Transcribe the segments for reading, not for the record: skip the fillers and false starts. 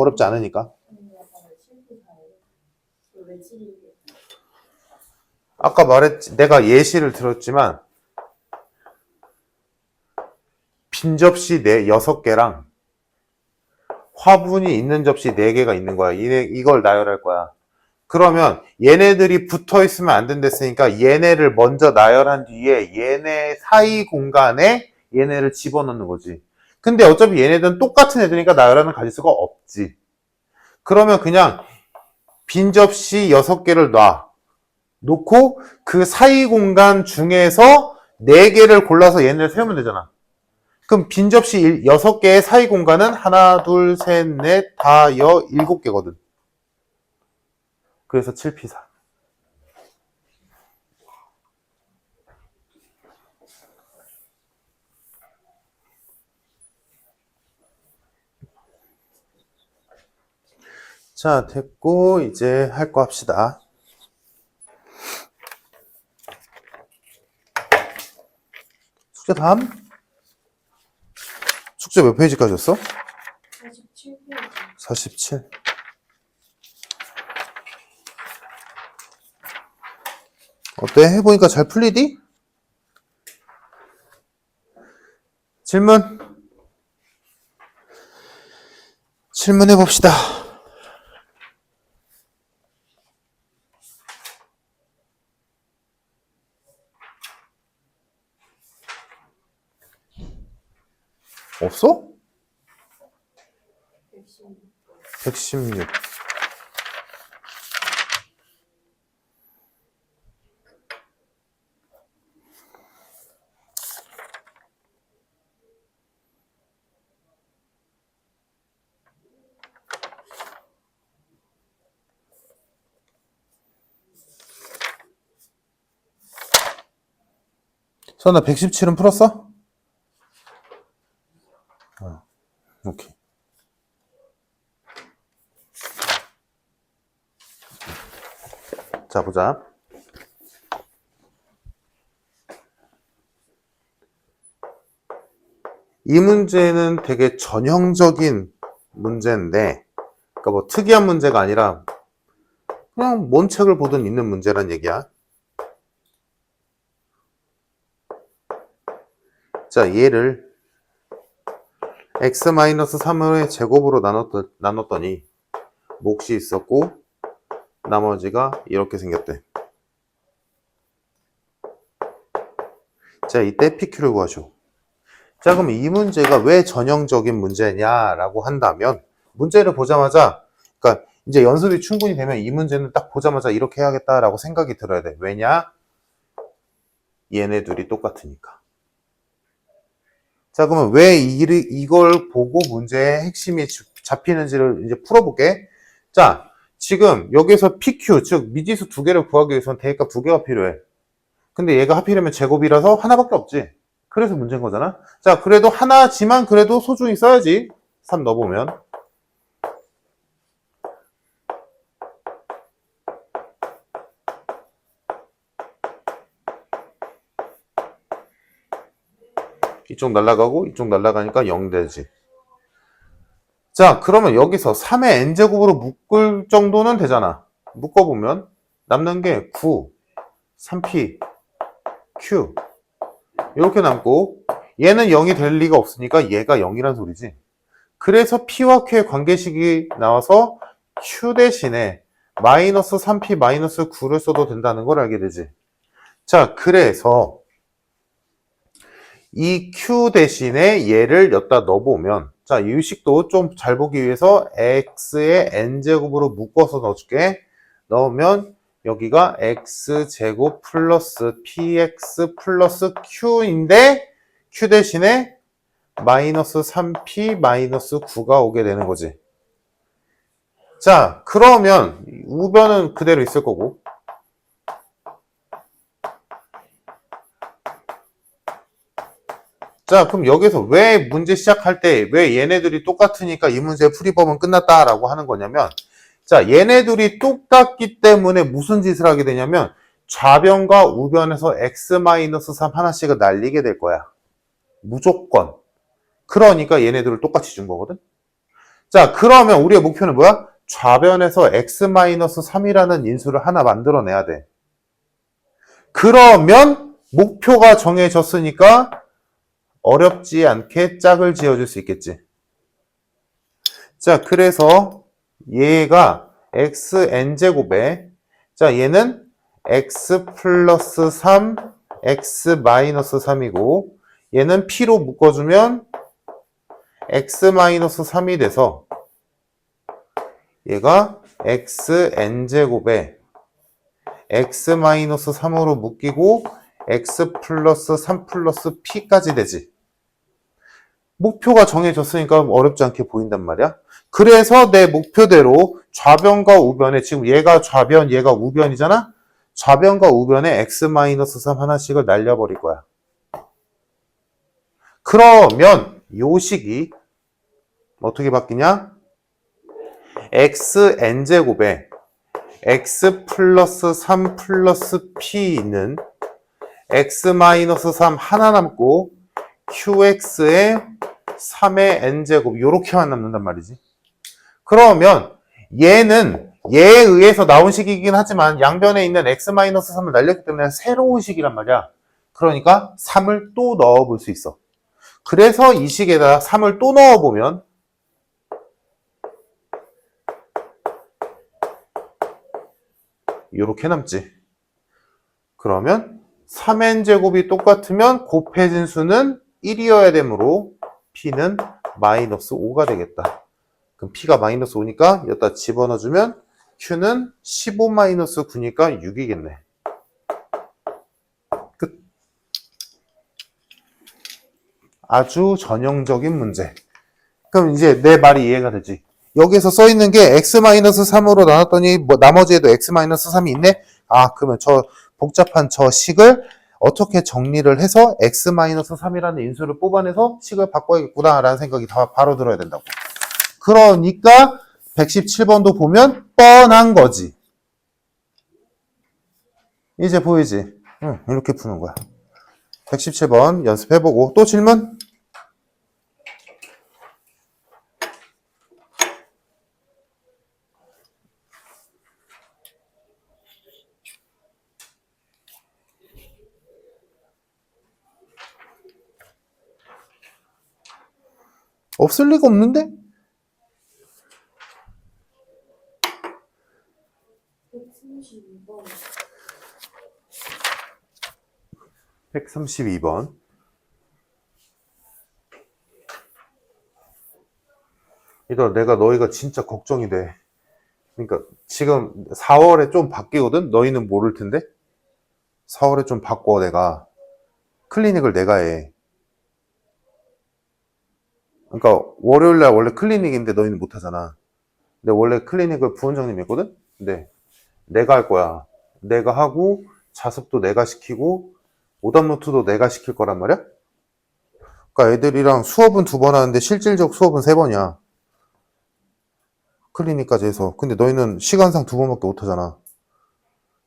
어렵지 않으니까. 아까 말했지, 내가 예시를 들었지만 빈 접시 6개랑 화분이 있는 접시 4개가 있는 거야. 이걸 나열할 거야. 그러면 얘네들이 붙어 있으면 안 된댔으니까 얘네를 먼저 나열한 뒤에 얘네 사이 공간에 얘네를 집어넣는 거지. 근데 어차피 얘네들은 똑같은 애들이니까 나열하는 가지수가 없지. 그러면 그냥 빈 접시 6개를 놓고 그 사이 공간 중에서 4개를 골라서 얘네를 세우면 되잖아. 그럼 빈 접시 6개의 사이 공간은 하나, 둘, 셋, 넷, 다, 7개거든. 그래서 7P4. 자, 됐고 이제 할 거 합시다. 숙제 다음? 숙제 몇 페이지까지 였어? 47페이지. 47. 어때? 해보니까 잘 풀리디? 질문? 질문해봅시다. 없어? 116. 선아 117은 풀었어? 오케이. 자, 보자. 이 문제는 되게 전형적인 문제인데, 그러니까 뭐 특이한 문제가 아니라 그냥 뭔 책을 보든 있는 문제란 얘기야. 자, 얘를 x-3의 제곱으로 나눴더니 몫이 있었고 나머지가 이렇게 생겼대. 자, 이때 PQ를 구하죠. 자, 그럼 이 문제가 왜 전형적인 문제냐라고 한다면 문제를 보자마자, 그러니까 이제 연습이 충분히 되면 이 문제는 딱 보자마자 이렇게 해야겠다라고 생각이 들어야 돼. 왜냐? 얘네 둘이 똑같으니까. 자, 그러면 왜 이걸 보고 문제의 핵심이 잡히는지를 이제 풀어볼게. 자, 지금 여기서 PQ, 즉 미지수 2개를 구하기 위해서는 대입값 2개가 필요해. 근데 얘가 하필이면 제곱이라서 하나밖에 없지. 그래서 문제인 거잖아. 자, 그래도 하나지만 그래도 소중히 써야지. 3 넣어보면. 이쪽 날아가고 이쪽 날아가니까 0 되지. 자, 그러면 여기서 3의 n제곱으로 묶을 정도는 되잖아. 묶어보면 남는 게 9, 3p, q 이렇게 남고 얘는 0이 될 리가 없으니까 얘가 0이란 소리지. 그래서 p와 q의 관계식이 나와서 q 대신에 마이너스 3p 마이너스 9를 써도 된다는 걸 알게 되지. 자, 그래서 이 q 대신에 얘를 여기다 넣어보면, 자, 이 식도 좀 잘 보기 위해서 x의 n제곱으로 묶어서 넣어줄게. 넣으면 여기가 x제곱 플러스 px 플러스 q인데 q 대신에 마이너스 3p 마이너스 9가 오게 되는 거지. 자, 그러면 우변은 그대로 있을 거고, 자, 그럼 여기서 왜 문제 시작할 때 왜 얘네들이 똑같으니까 이 문제의 풀이법은 끝났다라고 하는 거냐면, 자, 얘네들이 똑같기 때문에 무슨 짓을 하게 되냐면 좌변과 우변에서 x-3 하나씩을 날리게 될 거야. 무조건. 그러니까 얘네들을 똑같이 준 거거든. 자, 그러면 우리의 목표는 뭐야? 좌변에서 x-3이라는 인수를 하나 만들어내야 돼. 그러면 목표가 정해졌으니까 어렵지 않게 짝을 지어줄 수 있겠지. 자, 그래서 얘가 xn제곱에, 자, 얘는 x 플러스 3, x 마이너스 3이고, 얘는 p로 묶어주면 x 마이너스 3이 돼서, 얘가 xn제곱에 x 마이너스 3으로 묶이고, x 플러스 3 플러스 p까지 되지. 목표가 정해졌으니까 어렵지 않게 보인단 말이야. 그래서 내 목표대로 좌변과 우변에, 지금 얘가 좌변, 얘가 우변이잖아? 좌변과 우변에 x-3 하나씩을 날려버릴 거야. 그러면 요 식이 어떻게 바뀌냐? xn제곱에 x 플러스 3 플러스 p는 x-3 하나 남고 qx에 3의 n제곱 요렇게만 남는단 말이지. 그러면 얘는 얘에 의해서 나온 식이긴 하지만 양변에 있는 x-3을 날렸기 때문에 새로운 식이란 말이야. 그러니까 3을 또 넣어볼 수 있어. 그래서 이 식에다 3을 또 넣어보면 요렇게 남지. 그러면 3n제곱이 똑같으면 곱해진 수는 1이어야 되므로 p는 마이너스 5가 되겠다. 그럼 p가 마이너스 5니까 여기다 집어넣어주면 q는 15 마이너스 9니까 6이겠네. 끝. 아주 전형적인 문제. 그럼 이제 내 말이 이해가 되지. 여기에서 써있는 게 x-3으로 나눴더니 뭐 나머지에도 x-3이 있네? 아, 그러면 저 복잡한 저 식을 어떻게 정리를 해서 x-3이라는 인수를 뽑아내서 식을 바꿔야겠구나 라는 생각이 바로 들어야 된다고. 그러니까 117번도 보면 뻔한 거지. 이제 보이지? 응, 이렇게 푸는 거야. 117번 연습해보고 또 질문? 없을 리가 없는데? 132번. 132번. 이거 내가 너희가 진짜 걱정이 돼. 그러니까 지금 4월에 좀 바뀌거든? 너희는 모를 텐데? 4월에 좀 바꿔 내가. 클리닉을 내가 해. 그러니까 월요일날 원래 클리닉인데 너희는 못 하잖아. 근데 원래 클리닉을 부원장님이 했거든? 근데 내가 할 거야. 내가 하고 자습도 내가 시키고 오답노트도 내가 시킬 거란 말이야? 그러니까 애들이랑 수업은 2번 하는데 실질적 수업은 3번이야. 클리닉까지 해서. 근데 너희는 시간상 2번밖에 못 하잖아.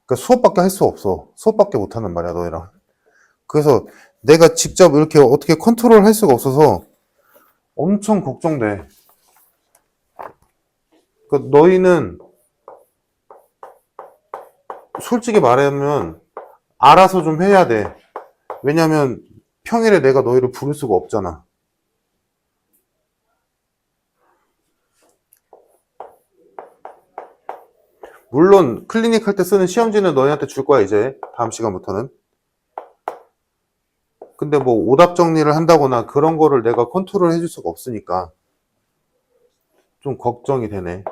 그러니까 수업밖에 할 수 없어. 수업밖에 못 하는 말이야, 너희랑. 그래서 내가 직접 이렇게 어떻게 컨트롤 할 수가 없어서 엄청 걱정돼. 그러니까 너희는 솔직히 말하면 알아서 좀 해야 돼. 왜냐면 평일에 내가 너희를 부를 수가 없잖아. 물론 클리닉 할 때 쓰는 시험지는 너희한테 줄 거야, 이제 다음 시간부터는. 근데 뭐 오답 정리를 한다거나 그런 거를 내가 컨트롤 해줄 수가 없으니까 좀 걱정이 되네.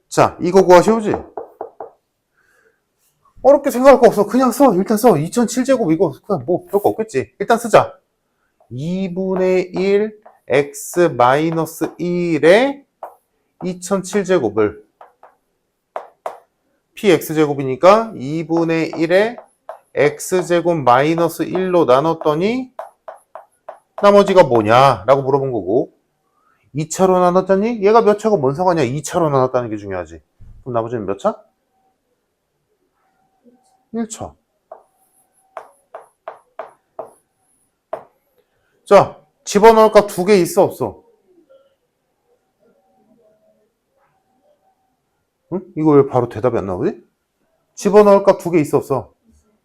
자, 이거 구하 쉬우지? 어렵게 생각할 거 없어. 그냥 써. 일단 써. 2007제곱 이거 그냥 뭐 별거 없겠지. 일단 쓰자. 2분의 1 x 마이너스 1의 2007제곱을 px제곱이니까 2분의 1의 x제곱 마이너스 1로 나눴더니 나머지가 뭐냐 라고 물어본 거고 2차로 나눴더니 얘가 몇 차가 뭔 상관이야. 2차로 나눴다는 게 중요하지. 그럼 나머지는 몇 차? 1차. 자, 집어넣을 값 두 개 있어, 없어? 응? 이거 왜 바로 대답이 안 나오지? 집어넣을 값 두 개 있어, 없어?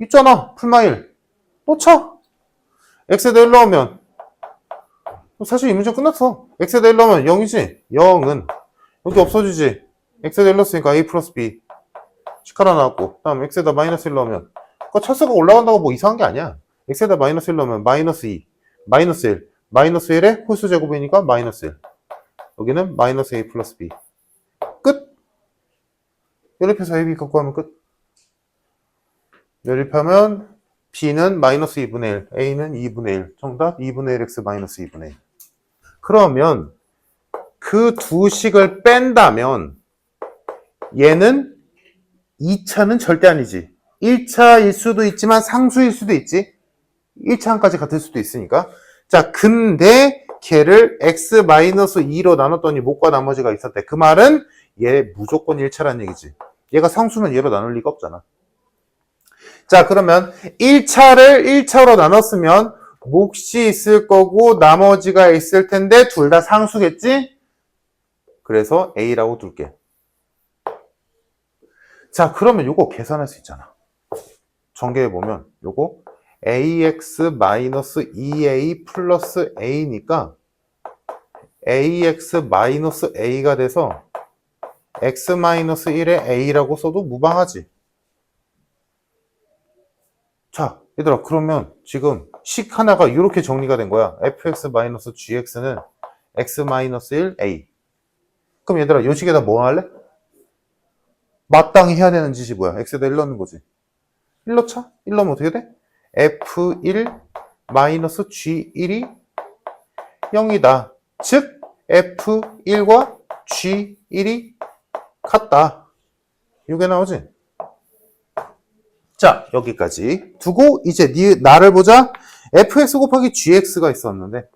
있잖아, 풀마일. 또 쳐. x에다 1 넣으면 사실 이 문제 끝났어. x에다 1 넣으면 0이지. 0은 여기 없어지지. x에다 1 넣었으니까 a 플러스 b 식 하나 나왔고, 다음 x에다 마이너스 1 넣으면 그 차수가 올라간다고 뭐 이상한 게 아니야. x에다 마이너스 1 넣으면 마이너스 2 마이너스 1 마이너스 1의 홀수 제곱이니까 마이너스 1. 여기는 마이너스 a 플러스 b. 끝. 연립해서 ab 갖고 하면 끝. 연립하면 b는 마이너스 2분의 1, a는 2분의 1. 정답 2분의 1x 마이너스 2분의 1. 그러면 그 두 식을 뺀다면 얘는 2차는 절대 아니지. 1차일 수도 있지만 상수일 수도 있지. 1차항까지 같을 수도 있으니까. 자, 근데 걔를 x-2로 나눴더니 못과 나머지가 있었대. 그 말은 얘 무조건 1차란 얘기지. 얘가 상수면 얘로 나눌 리가 없잖아. 자, 그러면 1차를 1차로 나눴으면 몫이 있을 거고 나머지가 있을 텐데 둘 다 상수겠지? 그래서 A라고 둘게. 자, 그러면 요거 계산할 수 있잖아. 전개해보면 요거 AX-2A 플러스 A니까 AX-A가 돼서 X-1의 A라고 써도 무방하지. 자, 얘들아, 그러면 지금 식 하나가 이렇게 정리가 된 거야. fx-gx는 x-1a. 그럼 얘들아, 요 식에다 뭐 할래? 마땅히 해야 되는 짓이 뭐야? x에다 1 넣는 거지. 1 넣자? 1 넣으면 어떻게 돼? f1-g1이 0이다. 즉, f1과 g1이 같다. 이게 나오지? 자, 여기까지 두고 이제 나를 보자. fx 곱하기 gx가 있었는데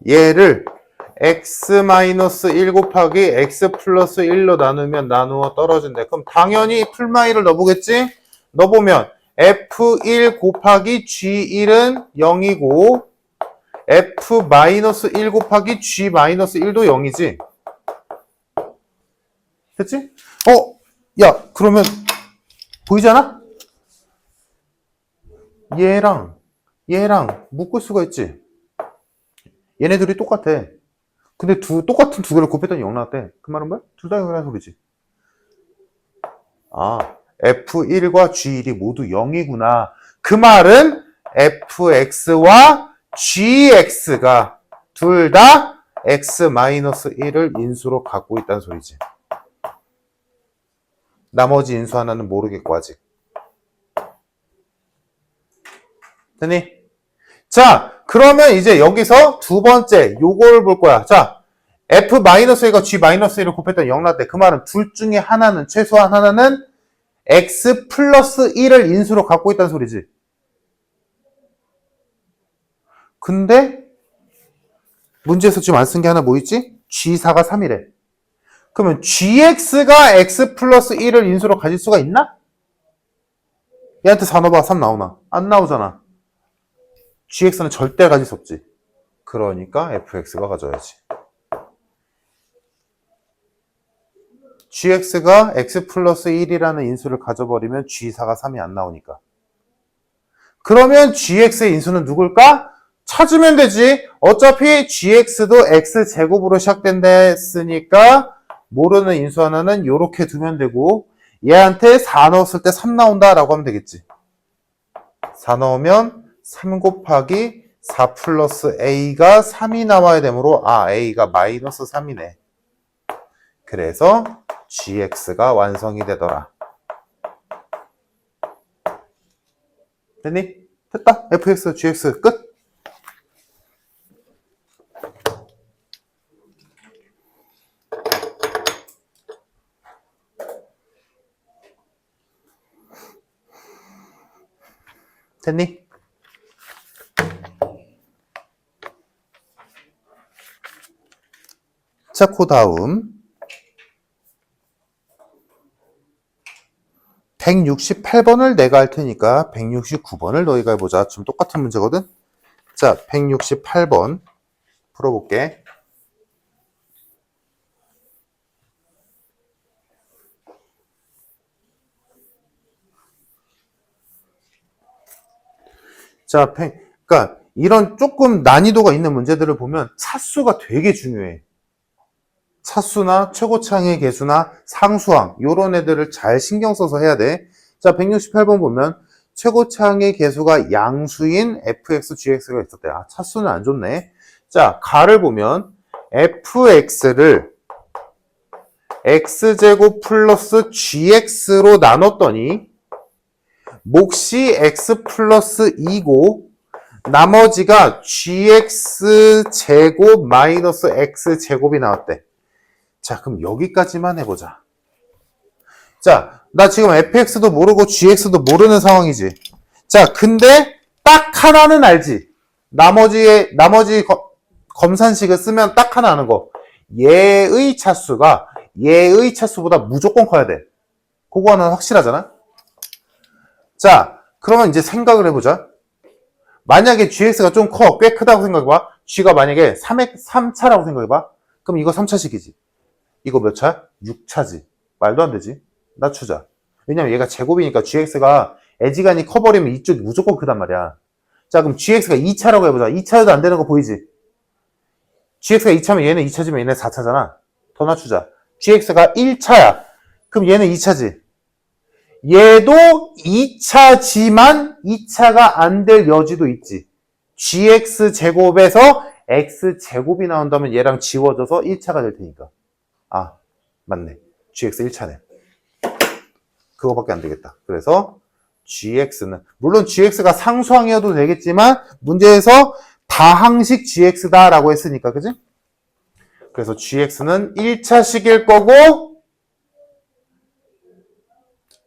얘를 x-1 곱하기 x 플러스 1로 나누면 나누어 떨어진대. 그럼 당연히 풀마이를 넣어보겠지? 넣어보면 f1 곱하기 g1은 0이고 f-1 곱하기 g-1도 0이지. 됐지? 야, 그러면 보이잖아? 얘랑 묶을 수가 있지. 얘네들이 똑같아. 근데 똑같은 두 개를 곱했더니 0 나왔대. 그 말은 뭐야? 둘 다 0이라는 소리지. 아, F1과 G1이 모두 0이구나. 그 말은 fx와 gx가 둘 다 x-1을 인수로 갖고 있다는 소리지. 나머지 인수 하나는 모르겠고 아직. 됐니? 자, 그러면 이제 여기서 두 번째 요거를 볼 거야. 자, f-a가 g-1을 곱했더니 0 나왔대. 그 말은 둘 중에 하나는, 최소한 하나는 x 플러스 1을 인수로 갖고 있다는 소리지. 근데 문제에서 지금 안 쓴 게 하나 뭐 있지? g4가 3이래. 그러면 gx가 x 플러스 1을 인수로 가질 수가 있나? 얘한테 4 넣어봐. 3 나오나? 안 나오잖아. gx는 절대 가질 수 없지. 그러니까 fx가 가져야지. gx가 x 플러스 1이라는 인수를 가져버리면 g4가 3이 안 나오니까. 그러면 gx의 인수는 누굴까? 찾으면 되지. 어차피 gx도 x제곱으로 시작된다 했으니까 모르는 인수 하나는 이렇게 두면 되고 얘한테 4 넣었을 때 3 나온다 라고 하면 되겠지. 4 넣으면 3 곱하기 4 플러스 a가 3이 나와야 되므로 a가 마이너스 3이네. 그래서 gx가 완성이 되더라. 됐니? 됐다. fx, gx 끝. 됐니? 자, 그 다음 168번을 내가 할 테니까 169번을 너희가 해보자. 지금 똑같은 문제거든. 자, 168번 풀어볼게. 자, 그러니까 이런 조금 난이도가 있는 문제들을 보면 차수가 되게 중요해. 차수나 최고차항의 개수나 상수항 요런 애들을 잘 신경 써서 해야 돼. 자, 168번 보면 최고차항의 개수가 양수인 fx, gx가 있었대. 아, 차수는 안 좋네. 자, 가를 보면 fx를 x제곱 플러스 gx로 나눴더니 몫이 x 플러스 2고 나머지가 gx제곱 마이너스 x제곱이 나왔대. 자, 그럼 여기까지만 해보자. 자, 나 지금 fx도 모르고 gx도 모르는 상황이지. 자, 근데 딱 하나는 알지. 나머지 검산식을 쓰면 딱 하나 아는 거. 얘의 차수가 얘의 차수보다 무조건 커야 돼. 그거 하나는 확실하잖아. 자, 그러면 이제 생각을 해보자. 만약에 gx가 좀 커, 꽤 크다고 생각해봐. g가 만약에 3차라고 생각해봐. 그럼 이거 3차식이지. 이거 몇 차? 6차지. 말도 안 되지. 낮추자. 왜냐면 얘가 제곱이니까 gx가 애지간히 커버리면 이쪽이 무조건 크단 말이야. 자, 그럼 gx가 2차라고 해보자. 2차여도 안 되는 거 보이지? gx가 2차면 얘는 2차지만 얘는 4차잖아. 더 낮추자. gx가 1차야. 그럼 얘는 2차지. 얘도 2차지만 2차가 안 될 여지도 있지. gx제곱에서 x제곱이 나온다면 얘랑 지워져서 1차가 될 테니까. 아, 맞네. gx 1차네. 그거밖에 안 되겠다. 그래서 gx는 물론 gx가 상수항이어도 되겠지만 문제에서 다항식 gx다라고 했으니까, 그지? 그래서 gx는 1차식일 거고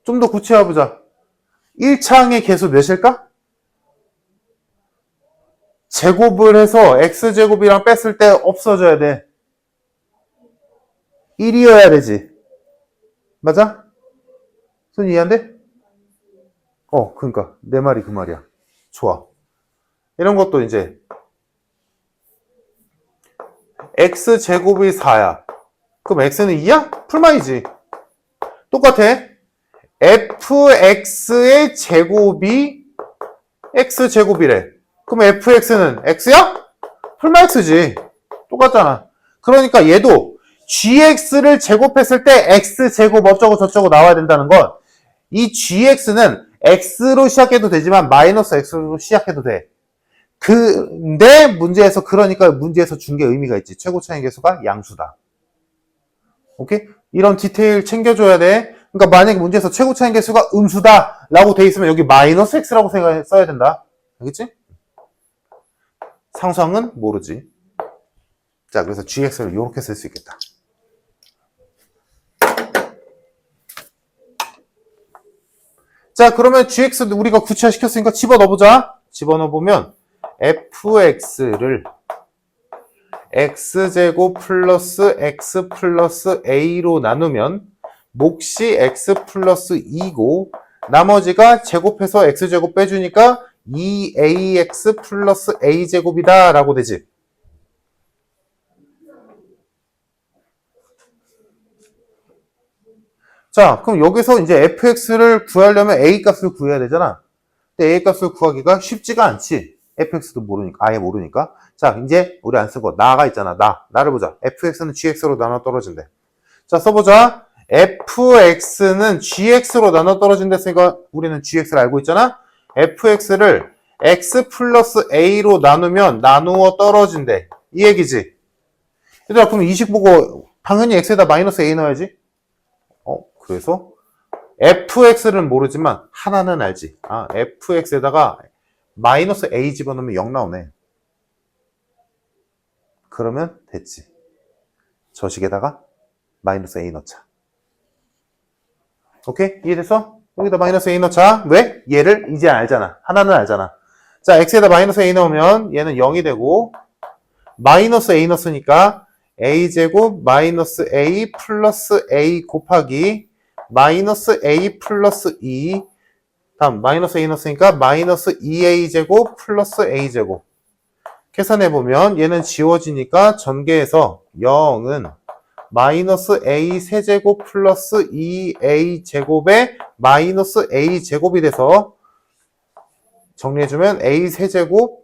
좀 더 구체화해보자. 1차항의 개수 몇일까? 제곱을 해서 x제곱이랑 뺐을 때 없어져야 돼. 1이어야 되지. 맞아? 손 이해 안 돼? 그러니까 내 말이 그 말이야. 좋아. 이런 것도 이제 x제곱이 4야. 그럼 x는 2야? 풀마이지. 똑같아. fx의 제곱이 x제곱이래. 그럼 fx는 x야? 풀마x지. 똑같잖아. 그러니까 얘도 gx를 제곱했을 때 x제곱 어쩌고 저쩌고 나와야 된다는 건 이 gx는 x로 시작해도 되지만 마이너스 x로 시작해도 돼. 근데 문제에서 그러니까 문제에서 준 게 의미가 있지. 최고차항 개수가 양수다. 오케이? 이런 디테일 챙겨줘야 돼. 그러니까 만약에 문제에서 최고차항 개수가 음수다 라고 돼 있으면 여기 마이너스 x라고 써야 된다. 알겠지? 상수항은 모르지. 자, 그래서 gx를 이렇게 쓸 수 있겠다. 자, 그러면 gx도 우리가 구체화시켰으니까 집어넣어보자. 집어넣어보면 fx를 x제곱 플러스 x 플러스 a로 나누면 몫이 x 플러스 2고 나머지가 제곱해서 x제곱 빼주니까 2ax 플러스 a제곱이다 라고 되지. 자, 그럼 여기서 이제 fx를 구하려면 a 값을 구해야 되잖아. 근데 a 값을 구하기가 쉽지가 않지. fx도 모르니까, 아예 모르니까. 자, 이제 우리 안 쓰고 나가 있잖아. 나를 보자. fx는 gx로 나눠 떨어진대. 자, 써보자. fx는 gx로 나눠 떨어진댔으니까 우리는 gx를 알고 있잖아. fx를 x 플러스 a로 나누면 나누어 떨어진대. 이 얘기지. 얘들아, 그럼 이 식 보고 당연히 x에다 마이너스 a 넣어야지. 그래서 fx는 모르지만 하나는 알지. 아, fx에다가 마이너스 a 집어넣으면 0 나오네. 그러면 됐지. 저 식에다가 마이너스 a 넣자. 오케이? 이해됐어? 여기다 마이너스 a 넣자. 왜? 얘를 이제 알잖아. 하나는 알잖아. 자, x에다 마이너스 a 넣으면 얘는 0이 되고 마이너스 a 넣었으니까 a제곱 마이너스 a 플러스 a 곱하기 마이너스 a 플러스 2 다음 마이너스 a 넣었으니까 마이너스 2a제곱 플러스 a제곱 계산해보면 얘는 지워지니까 전개해서 0은 마이너스 a 세제곱 플러스 2a 제곱에 마이너스 a 제곱이 돼서 정리해주면 a 세제곱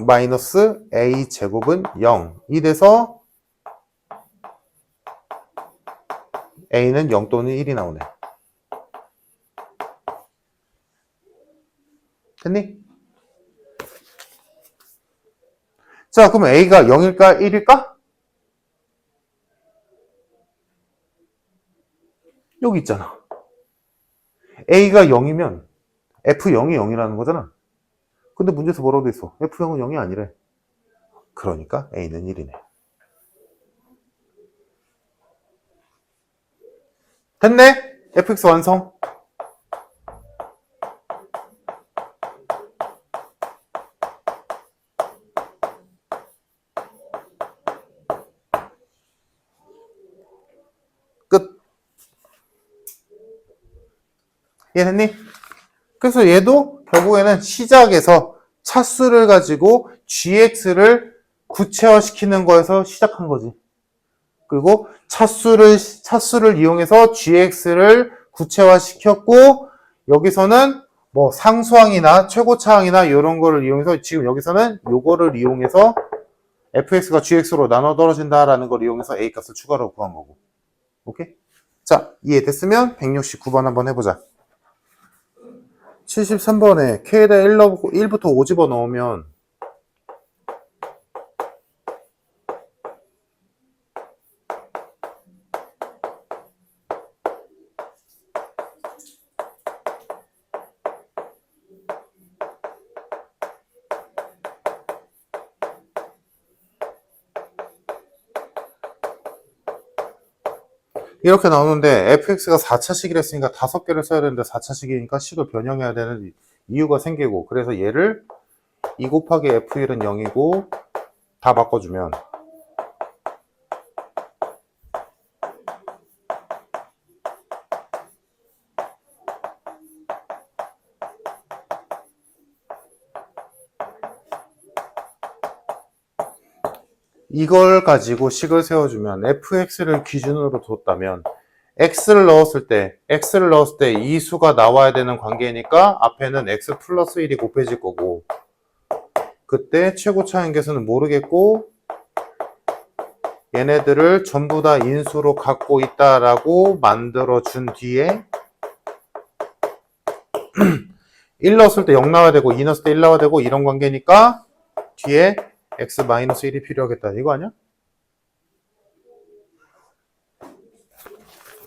마이너스 a 제곱은 0이 돼서 a는 0 또는 1이 나오네. 됐니? 자, 그럼 a가 0일까 1일까? 여기 있잖아. a가 0이면 f0이 0이라는 거잖아. 근데 문제에서 뭐라고 돼 있어? f0은 0이 아니래. 그러니까 a는 1이네. 됐네? fx 완성. 끝. 이해됐니? 그래서 얘도 결국에는 시작에서 차수를 가지고 gx를 구체화시키는 거에서 시작한 거지. 그리고 차수를 이용해서 gx를 구체화시켰고 여기서는 뭐 상수항이나 최고차항이나 이런 거를 이용해서 지금 여기서는 요거를 이용해서 fx가 gx로 나눠 떨어진다라는 걸 이용해서 a 값을 추가로 구한 거고. 오케이? 자, 이해됐으면 169번 한번 해보자. 73번에 k에다 1부터 5 집어넣으면 이렇게 나오는데 fx가 4차식이라 했으니까 5개를 써야 되는데 4차식이니까 식을 변형해야 되는 이유가 생기고 그래서 얘를 2 곱하기 f1은 0이고 다 바꿔주면 이걸 가지고 식을 세워주면 fx를 기준으로 뒀다면 x를 넣었을 때 이 수가 나와야 되는 관계니까 앞에는 x 플러스 1이 곱해질 거고 그때 최고차항계수는 모르겠고 얘네들을 전부 다 인수로 갖고 있다라고 만들어준 뒤에 1 넣었을 때 0 나와야 되고 2 넣었을 때 1 나와야 되고 이런 관계니까 뒤에 x-1이 필요하겠다. 이거 아니야?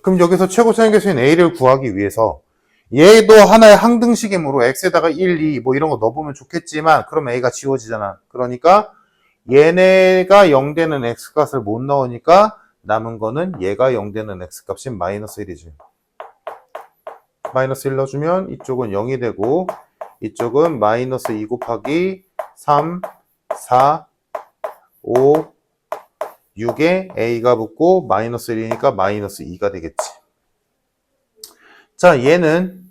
그럼 여기서 최고차항계수인 a를 구하기 위해서 얘도 하나의 항등식이므로 x에다가 1, 2 뭐 이런 거 넣어보면 좋겠지만 그럼 a가 지워지잖아. 그러니까 얘네가 0 되는 x값을 못 넣으니까 남은 거는 얘가 0 되는 x값인 마이너스 1이지. 마이너스 1 넣어주면 이쪽은 0이 되고 이쪽은 마이너스 2 곱하기 3, 4, 5, 6에 a가 붙고 마이너스 1이니까 마이너스 2가 되겠지. 자, 얘는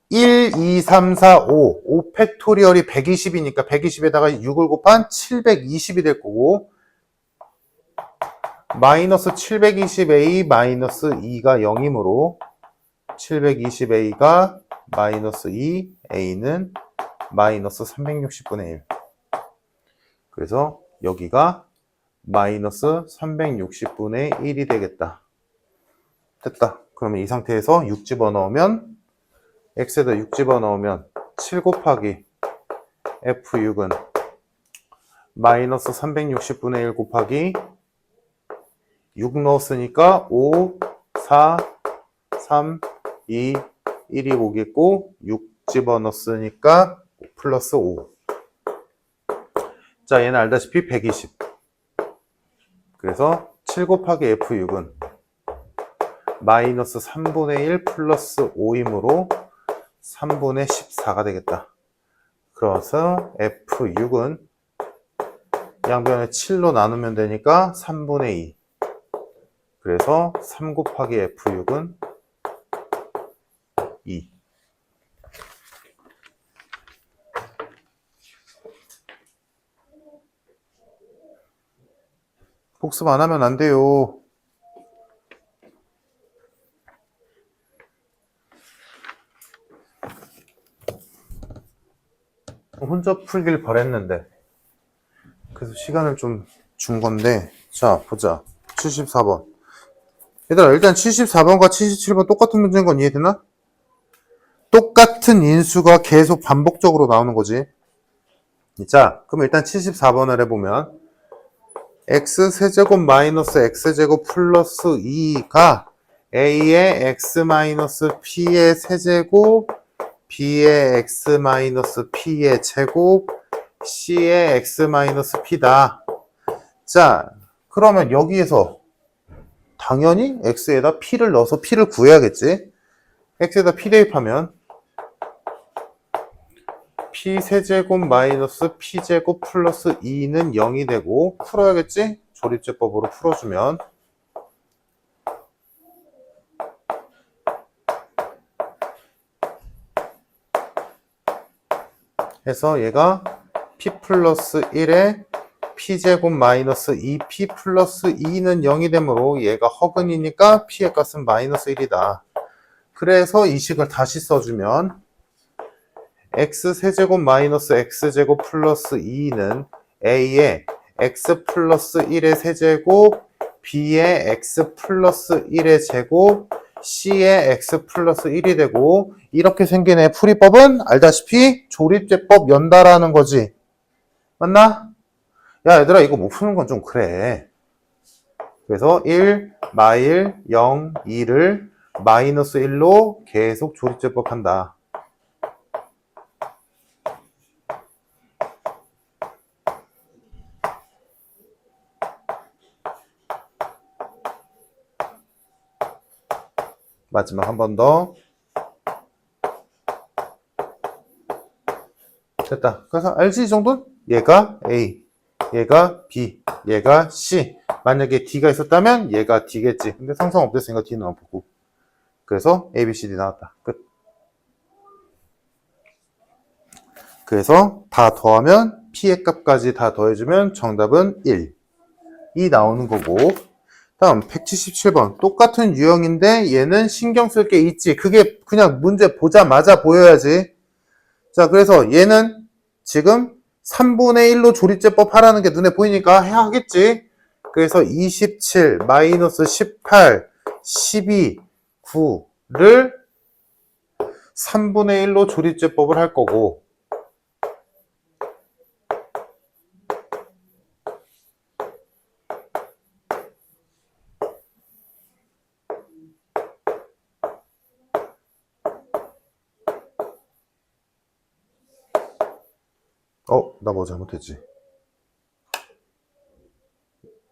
1, 2, 3, 4, 5 팩토리얼이 120이니까 120에다가 6을 곱한 720이 될 거고 마이너스 720a 마이너스 2가 0이므로 720a가 마이너스 2, a는 마이너스 360분의 1. 그래서 여기가 마이너스 360분의 1이 되겠다. 됐다. 그러면 이 상태에서 6 집어넣으면 x에다 6 집어넣으면 7 곱하기 f6은 마이너스 360분의 1 곱하기 6 넣었으니까 5, 4, 3, 2, 1이 오겠고 6 집어넣었으니까 플러스 5. 자, 얘는 알다시피 120. 그래서 7 곱하기 f6은 마이너스 3분의 1 플러스 5이므로 3분의 14가 되겠다. 그래서 f6은 양변을 7로 나누면 되니까 3분의 2. 그래서 3 곱하기 f6은 2. 복습 안 하면 안 돼요. 혼자 풀길 바랬는데 그래서 시간을 좀 준 건데 자 보자 74번 얘들아 일단 74번과 77번 똑같은 문제인 건 이해되나? 똑같은 인수가 계속 반복적으로 나오는 거지. 자 그럼 일단 74번을 해보면 x세제곱 마이너스 x제곱 플러스 2가 a의 x 마이너스 p의 세제곱 b의 x 마이너스 p의 제곱 c의 x 마이너스 p다. 자 그러면 여기에서 당연히 x에다 p를 넣어서 p를 구해야겠지. x에다 p 대입하면 p 세제곱 마이너스 p제곱 플러스 2는 0이 되고 풀어야겠지? 조립제법으로 풀어주면 해서 얘가 p 플러스 1에 p제곱 마이너스 2p 플러스 2는 0이 되므로 얘가 허근이니까 p의 값은 마이너스 1이다. 그래서 이 식을 다시 써주면 x세제곱 마이너스 x제곱 플러스 2는 a의 x 플러스 1의 세제곱 b의 x 플러스 1의 제곱 c의 x 플러스 1이 되고 이렇게 생긴 애 풀이법은 알다시피 조립제법 연다라는 거지. 맞나? 야 얘들아 이거 못 푸는 건 좀 그래. 그래서 1, 마일, 0, 2를 마이너스 1로 계속 조립제법 한다. 마지막 한 번 더. 됐다. 그래서 알지 이 정도는? 얘가 A, 얘가 B, 얘가 C. 만약에 D가 있었다면 얘가 D겠지. 근데 상상 없었으니까 D는 안 보고. 그래서 A, B, C, D 나왔다. 끝. 그래서 다 더하면 P의 값까지 다 더해주면 정답은 1이 나오는 거고. 다음 177번 똑같은 유형인데 얘는 신경 쓸 게 있지. 그게 그냥 문제 보자마자 보여야지. 자 그래서 얘는 지금 3분의 1로 조립제법 하라는 게 눈에 보이니까 해야 하겠지. 그래서 27 마이너스 18 12 9를 3분의 1로 조립제법을 할 거고 나 뭐 잘못했지.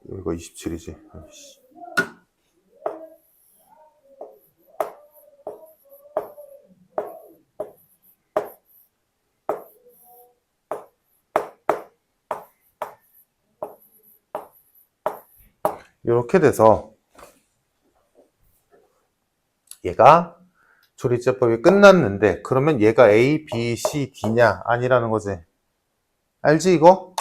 이거 27이지. 아이씨. 이렇게 돼서 얘가 조립제법이 끝났는데 그러면 얘가 A, B, C, D냐? 아니라는 거지. 알지 이거?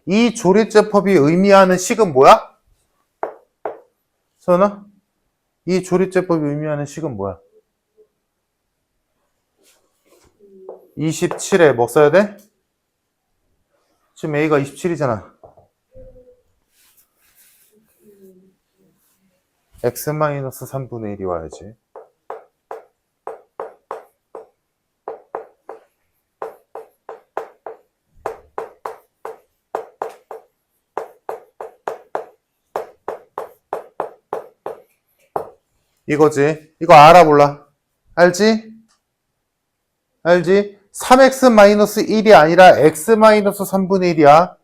이 조립제법이 의미하는 식은 뭐야? 서연아? 이 조립제법이 의미하는 식은 뭐야? 27에 뭐 써야 돼? 지금 A가 27이잖아. x-3분의 1이 와야지. 이거지. 이거 알아 몰라? 알지? 알지? 3x-1이 아니라 x-3분의 1이야.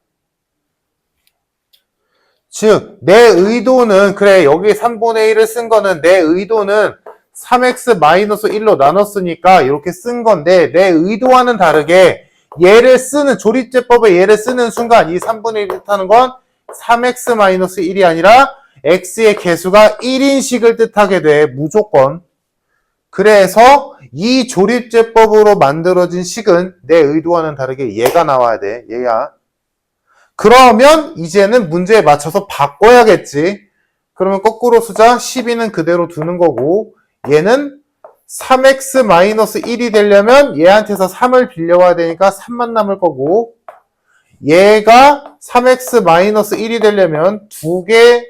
즉, 내 의도는, 그래, 여기 3분의 1을 쓴 거는 내 의도는 3x-1로 나눴으니까 이렇게 쓴 건데, 내 의도와는 다르게 얘를 쓰는, 조립제법에 얘를 쓰는 순간 이 3분의 1을 뜻하는 건 3x-1이 아니라 x의 개수가 1인식을 뜻하게 돼. 무조건. 그래서 이 조립제법으로 만들어진 식은 내 의도와는 다르게 얘가 나와야 돼. 얘야. 그러면 이제는 문제에 맞춰서 바꿔야겠지. 그러면 거꾸로 쓰자. 12는 그대로 두는 거고 얘는 3x-1이 되려면 얘한테서 3을 빌려와야 되니까 3만 남을 거고 얘가 3x-1이 되려면 2개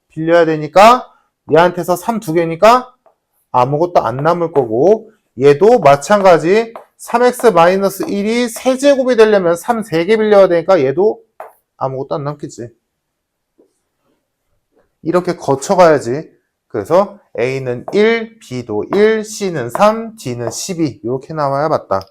빌려야 되니까 얘한테서 3 2개니까 아무것도 안 남을 거고 얘도 마찬가지 3x-1이 세제곱이 되려면 3 3개 빌려야 되니까 얘도 아무것도 안 남겠지. 이렇게 거쳐가야지. 그래서 A는 1, B도 1, C는 3, D는 12 이렇게 나와야 맞다.